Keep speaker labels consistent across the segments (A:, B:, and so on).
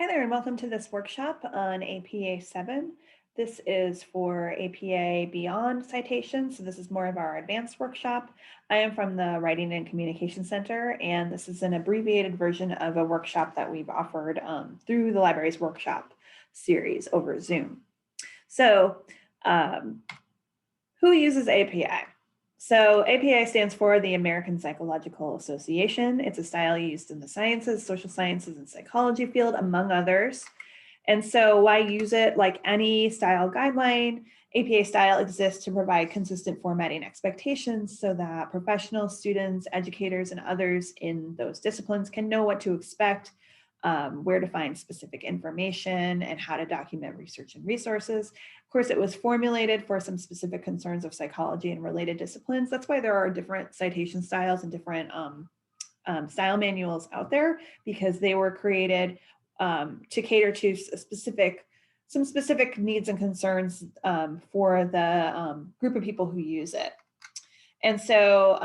A: Hi there, and welcome to this workshop on APA 7. This is for APA Beyond Citations, so this is more of our advanced workshop. I am from the Writing and Communication Center, and this is an abbreviated version of a workshop that we've offered through the library's workshop series over Zoom. So, who uses APA? So APA stands for the American Psychological Association. It's a style used in the sciences, social sciences, and psychology field, among others. And so why use it? Like any style guideline, APA style exists to provide consistent formatting expectations so that professionals, students, educators, and others in those disciplines can know what to expect, where to find specific information, and how to document research and resources. Of course, it was formulated for some specific concerns of psychology and related disciplines. That's why there are different citation styles and different style manuals out there, because they were created to cater to some specific needs and concerns for the group of people who use it. And so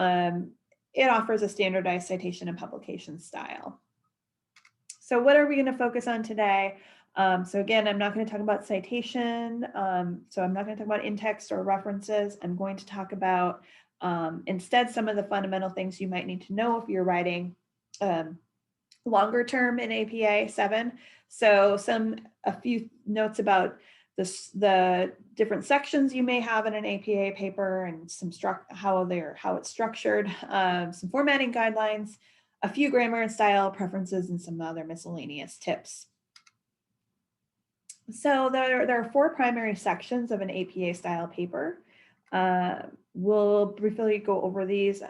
A: it offers a standardized citation and publication style. So what are we going to focus on today? So again, I'm not going to talk about citation. So I'm not going to talk about in-text or references. I'm going to talk about instead some of the fundamental things you might need to know if you're writing longer term in APA 7. So a few notes about the different sections you may have in an APA paper and some how it's structured, some formatting guidelines, a few grammar and style preferences, and some other miscellaneous tips. So there are 4 primary sections of an APA style paper. We'll briefly go over these.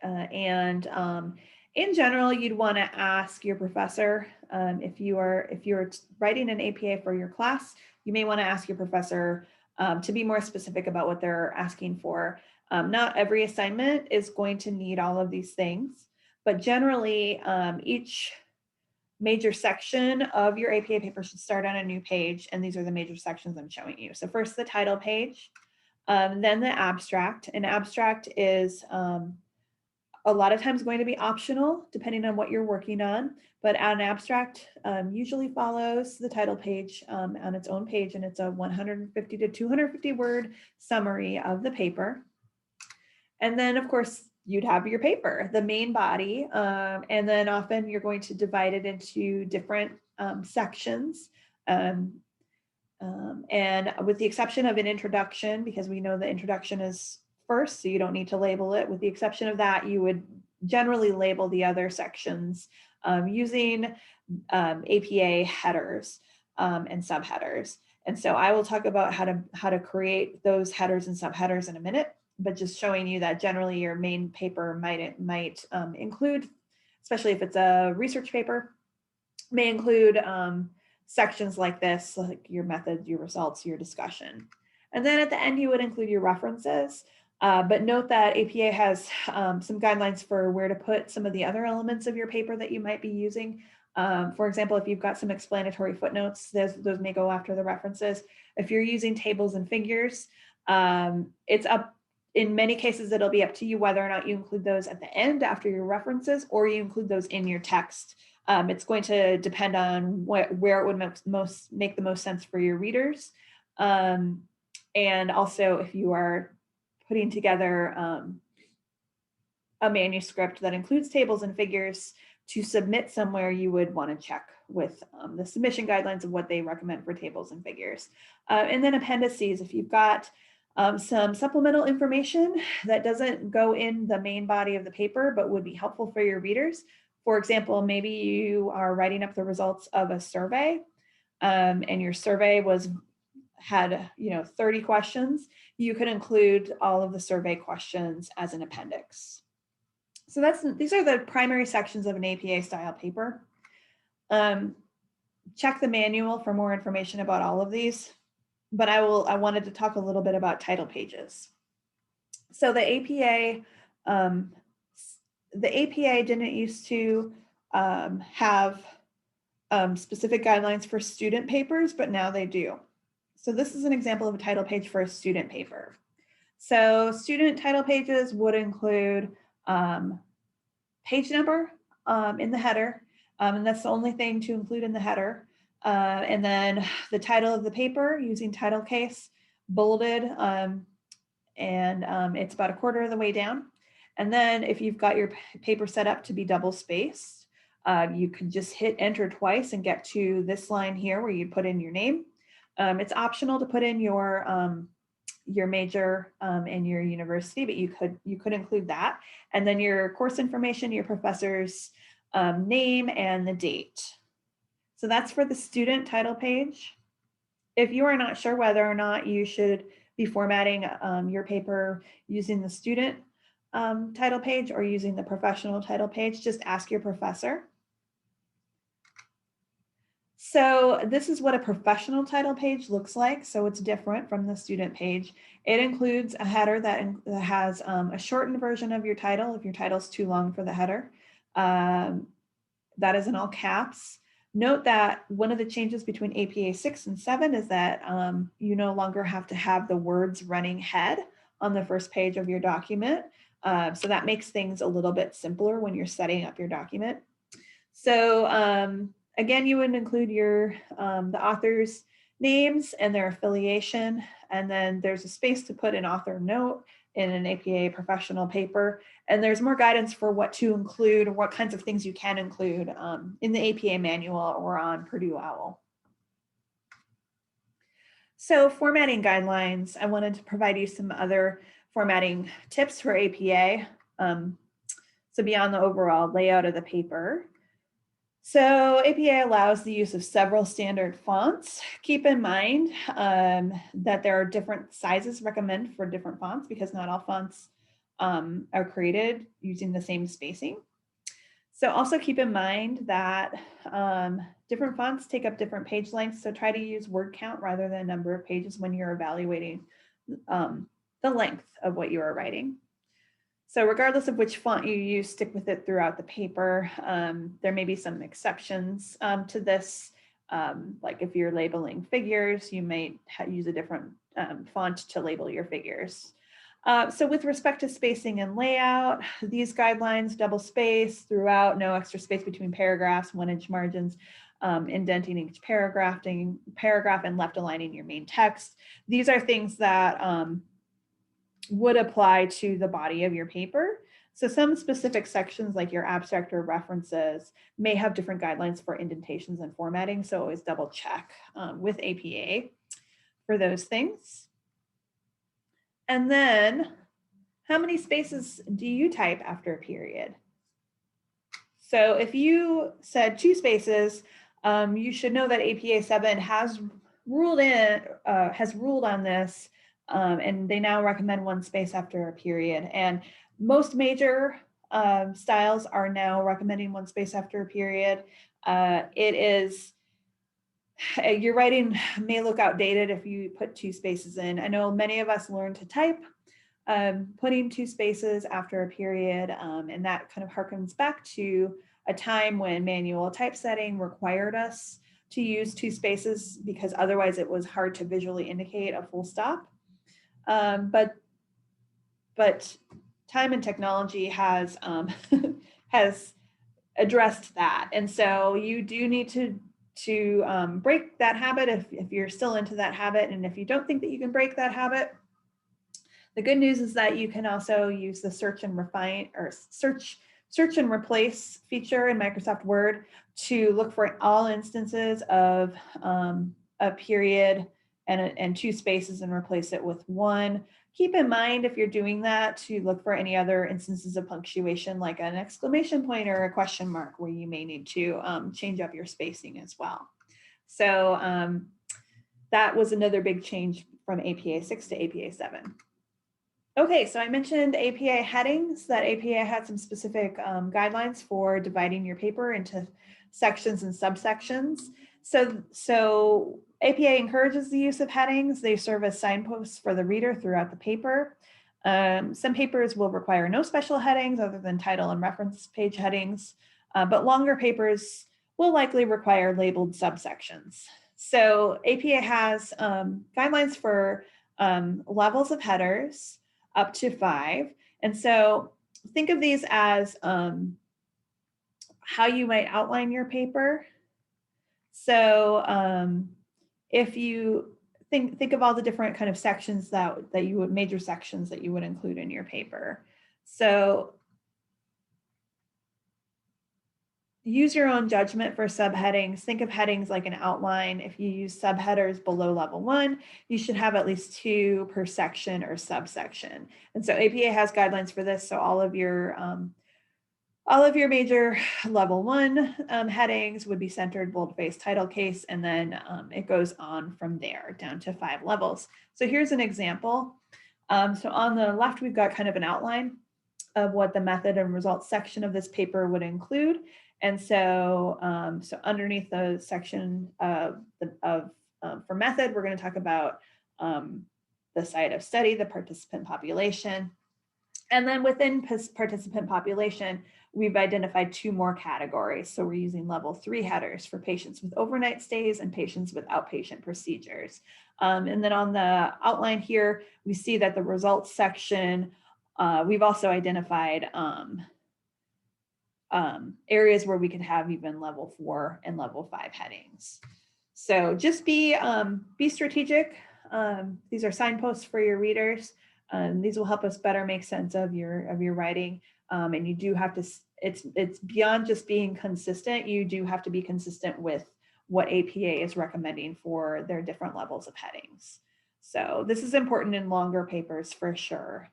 A: In general, you'd want to ask your professor if you're writing an APA for your class, you may want to ask your professor to be more specific about what they're asking for. Not every assignment is going to need all of these things, but generally each major section of your APA paper should start on a new page, and these are the major sections I'm showing you. So first the title page, then the abstract. An abstract is a lot of times going to be optional depending on what you're working on, but an abstract usually follows the title page on its own page, and it's a 150 to 250 word summary of the paper. And then of course you'd have your paper, the main body, and then often you're going to divide it into different sections. And with the exception of an introduction, because we know the introduction is first, so you don't need to label it. With the exception of that, you would generally label the other sections using APA headers and subheaders. And so I will talk about how to create those headers and subheaders in a minute, but just showing you that generally your main paper might include, especially if it's a research paper, may include sections like this, like your method, your results, your discussion. And then at the end, you would include your references. But note that APA has some guidelines for where to put some of the other elements of your paper that you might be using. For example, if you've got some explanatory footnotes, those may go after the references. If you're using tables and figures, it's up, in many cases, it'll be up to you whether or not you include those at the end after your references, or you include those in your text. It's going to depend on where it would make the most sense for your readers. And also if you are putting together a manuscript that includes tables and figures to submit somewhere, you would want to check with the submission guidelines of what they recommend for tables and figures. And then appendices, if you've got some supplemental information that doesn't go in the main body of the paper, but would be helpful for your readers. For example, maybe you are writing up the results of a survey and your survey had 30 questions. You could include all of the survey questions as an appendix. So these are the primary sections of an APA style paper. Check the manual for more information about all of these, but I wanted to talk a little bit about title pages. So the APA didn't used to have specific guidelines for student papers, but now they do. So this is an example of a title page for a student paper. So student title pages would include page number in the header, And that's the only thing to include in the header. And then the title of the paper using title case, bolded, and it's about 1/4 of the way down. And then if you've got your paper set up to be double spaced, you can just hit enter twice and get to this line here where you put in your name. It's optional to put in your major and your university, but you could include that. And then your course information, your professor's name and the date. So that's for the student title page. If you are not sure whether or not you should be formatting your paper using the student title page or using the professional title page, just ask your professor. So this is what a professional title page looks like. So it's different from the student page. It includes a header that has a shortened version of your title if your title's too long for the header. That is in all caps. Note that one of the changes between APA 6 and 7 is that you no longer have to have the words running head on the first page of your document. So that makes things a little bit simpler when you're setting up your document. So again, you would include the author's names and their affiliation, and then there's a space to put an author note in an APA professional paper. And there's more guidance for what to include or what kinds of things you can include in the APA manual or on Purdue OWL. So formatting guidelines, I wanted to provide you some other formatting tips for APA. So beyond the overall layout of the paper. So APA allows the use of several standard fonts. Keep in mind that there are different sizes recommended for different fonts because not all fonts are created using the same spacing. So also keep in mind that different fonts take up different page lengths. So try to use word count rather than number of pages when you're evaluating the length of what you are writing. So regardless of which font you use, stick with it throughout the paper. There may be some exceptions to this. Like if you're labeling figures, you may use a different font to label your figures. So with respect to spacing and layout, these guidelines, double space throughout, no extra space between paragraphs, 1-inch margins, indenting each paragraph and left aligning your main text. These are things that would apply to the body of your paper. So some specific sections like your abstract or references may have different guidelines for indentations and formatting. So always double check with APA for those things. And then how many spaces do you type after a period? So if you said 2 spaces, you should know that APA 7 has ruled on this. And they now recommend 1 space after a period. And most major styles are now recommending 1 space after a period. Your writing may look outdated if you put 2 spaces in. I know many of us learned to type putting 2 spaces after a period, and that kind of harkens back to a time when manual typesetting required us to use 2 spaces because otherwise it was hard to visually indicate a full stop. But time and technology has has addressed that, and so you do need to break that habit if you're still into that habit, and if you don't think that you can break that habit, the good news is that you can also use the search and replace feature in Microsoft Word to look for all instances of a period and 2 spaces and replace it with 1. Keep in mind if you're doing that to look for any other instances of punctuation like an exclamation point or a question mark where you may need to change up your spacing as well. So that was another big change from APA 6 to APA 7. Okay, so I mentioned APA headings, that APA had some specific guidelines for dividing your paper into sections and subsections. So APA encourages the use of headings. They serve as signposts for the reader throughout the paper. Some papers will require no special headings other than title and reference page headings, but longer papers will likely require labeled subsections. So APA has guidelines for levels of headers, up to 5. And so think of these as how you might outline your paper. So if you think of all the different kind of sections that you would, major sections that you would include in your paper. So use your own judgment for subheadings. Think of headings like an outline. If you use subheaders below level 1, you should have at least 2 per section or subsection. And so APA has guidelines for this. So all of your major level 1 headings would be centered, boldface, title case, and then it goes on from there down to 5 levels. So here's an example. So on the left, we've got kind of an outline of what the method and results section of this paper would include. And so, so underneath the section for method, we're going to talk about the site of study, the participant population. And then within participant population, we've identified 2 more categories. So we're using level 3 headers for patients with overnight stays and patients with outpatient procedures. And then on the outline here, we see that the results section, we've also identified areas where we could have even level 4 and level 5 headings. So just be strategic. These are signposts for your readers. These will help us better make sense of your writing. And you do have to, it's beyond just being consistent. You do have to be consistent with what APA is recommending for their different levels of headings. So this is important in longer papers for sure.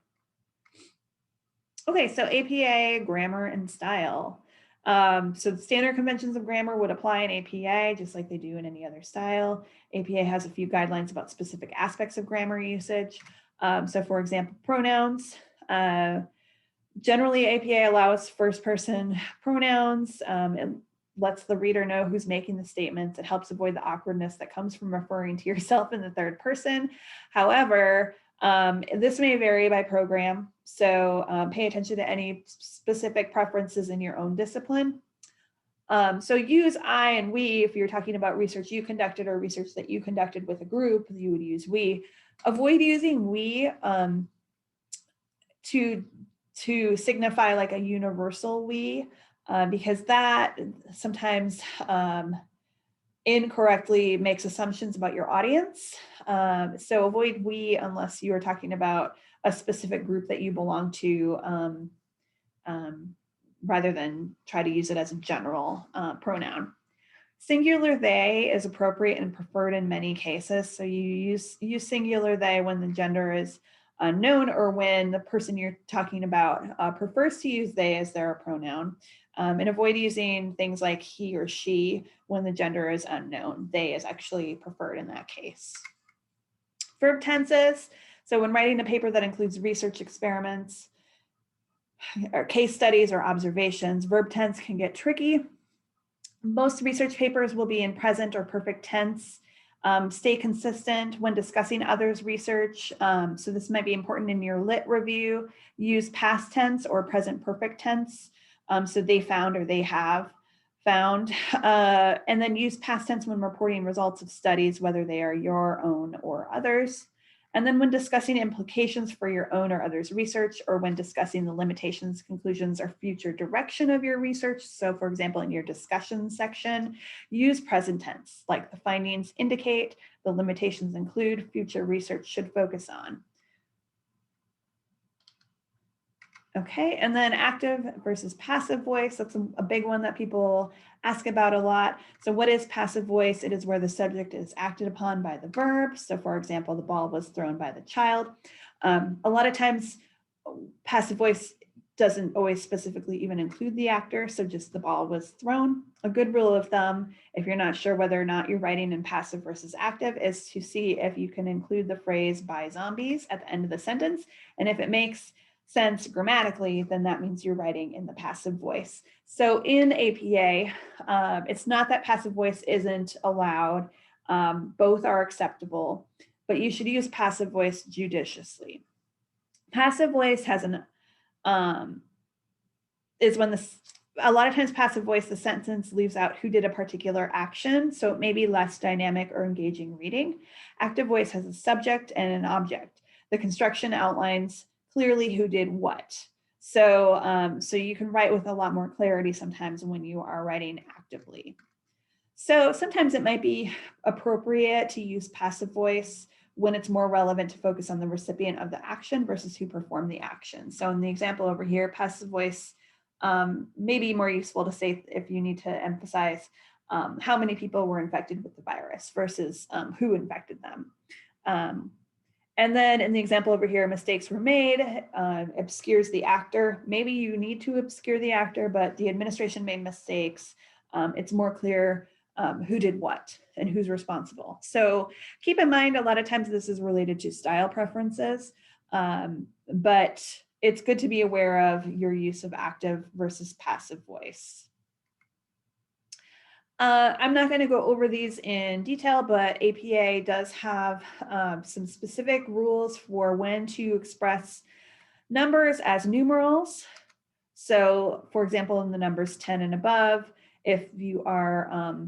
A: Okay, so APA, grammar and style. So the standard conventions of grammar would apply in APA just like they do in any other style. APA has a few guidelines about specific aspects of grammar usage. So for example, pronouns. Generally, APA allows first person pronouns. It lets the reader know who's making the statements. It helps avoid the awkwardness that comes from referring to yourself in the third person. However, this may vary by program. So pay attention to any specific preferences in your own discipline. So use I and we if you're talking about research you conducted or research that you conducted with a group, you would use we. Avoid using we to signify like a universal we, because that sometimes incorrectly makes assumptions about your audience. So avoid we unless you are talking about a specific group that you belong to, rather than try to use it as a general pronoun. Singular they is appropriate and preferred in many cases. So you use singular they when the gender is unknown or when the person you're talking about prefers to use they as their pronoun. And avoid using things like he or she when the gender is unknown. They is actually preferred in that case. Verb tenses. So when writing a paper that includes research experiments or case studies or observations, verb tense can get tricky. Most research papers will be in present or perfect tense. Stay consistent when discussing others' research. So this might be important in your lit review. Use past tense or present perfect tense. So they found or they have found. And then use past tense when reporting results of studies, whether they are your own or others. And then when discussing implications for your own or others' research, or when discussing the limitations, conclusions, or future direction of your research. So for example, in your discussion section, use present tense, like the findings indicate, the limitations include, future research should focus on. Okay, and then active versus passive voice. That's a big one that people ask about a lot. So what is passive voice? It is where the subject is acted upon by the verb. So for example, the ball was thrown by the child. A lot of times passive voice doesn't always specifically even include the actor. So just the ball was thrown. A good rule of thumb, if you're not sure whether or not you're writing in passive versus active, is to see if you can include the phrase by zombies at the end of the sentence. And if it makes sense grammatically, then that means you're writing in the passive voice. So in APA, it's not that passive voice isn't allowed. Both are acceptable, but you should use passive voice judiciously. Passive voice has is when a lot of times passive voice, the sentence leaves out who did a particular action, so it may be less dynamic or engaging reading. Active voice has a subject and an object. The construction outlines clearly who did what. So, so you can write with a lot more clarity sometimes when you are writing actively. So sometimes it might be appropriate to use passive voice when it's more relevant to focus on the recipient of the action versus who performed the action. So in the example over here, passive voice may be more useful to say if you need to emphasize how many people were infected with the virus versus who infected them. And then in the example over here, mistakes were made, obscures the actor. Maybe you need to obscure the actor, but the administration made mistakes. It's more clear who did what and who's responsible. So keep in mind, a lot of times this is related to style preferences, but it's good to be aware of your use of active versus passive voice. I'm not going to go over these in detail, but APA does have some specific rules for when to express numbers as numerals. So for example, in the numbers 10 and above, if you are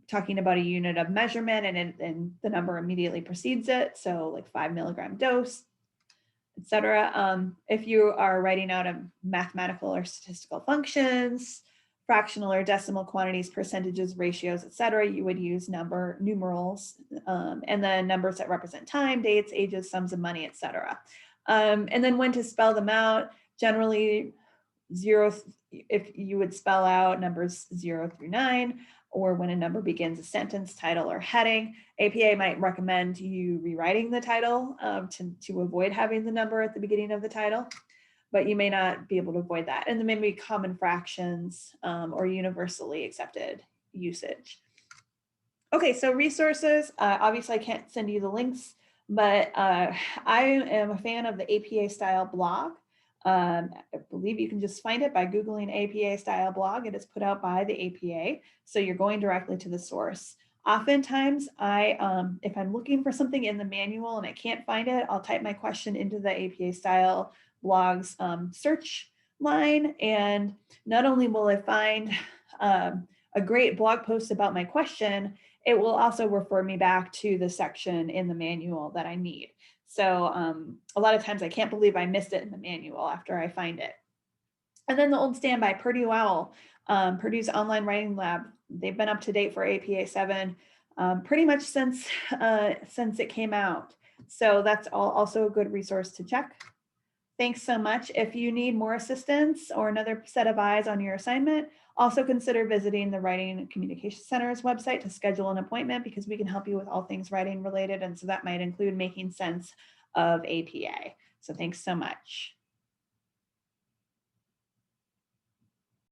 A: talking about a unit of measurement and the number immediately precedes it, so like 5 milligram dose, etc. If you are writing out a mathematical or statistical functions, fractional or decimal quantities, percentages, ratios, etc., you would use numerals, and then numbers that represent time, dates, ages, sums of money, etc. And then when to spell them out, generally zero, if you would spell out numbers 0 through 9, or when a number begins a sentence, title, or heading. APA might recommend you rewriting the title to avoid having the number at the beginning of the title, but you may not be able to avoid that. And then maybe common fractions or universally accepted usage. Okay, so resources, obviously I can't send you the links, but I am a fan of the APA style blog. I believe you can just find it by Googling APA style blog. It is put out by the APA, so you're going directly to the source. Oftentimes, if I'm looking for something in the manual and I can't find it, I'll type my question into the APA style blog's search line, and not only will I find a great blog post about my question, it will also refer me back to the section in the manual that I need. So a lot of times I can't believe I missed it in the manual after I find it. And then the old standby, Purdue OWL, Purdue's online writing lab. They've been up to date for APA 7 pretty much since it came out. So that's also a good resource to check. Thanks so much. If you need more assistance or another set of eyes on your assignment, also consider visiting the Writing and Communication Center's website to schedule an appointment, because we can help you with all things writing related. And so that might include making sense of APA. So thanks so much.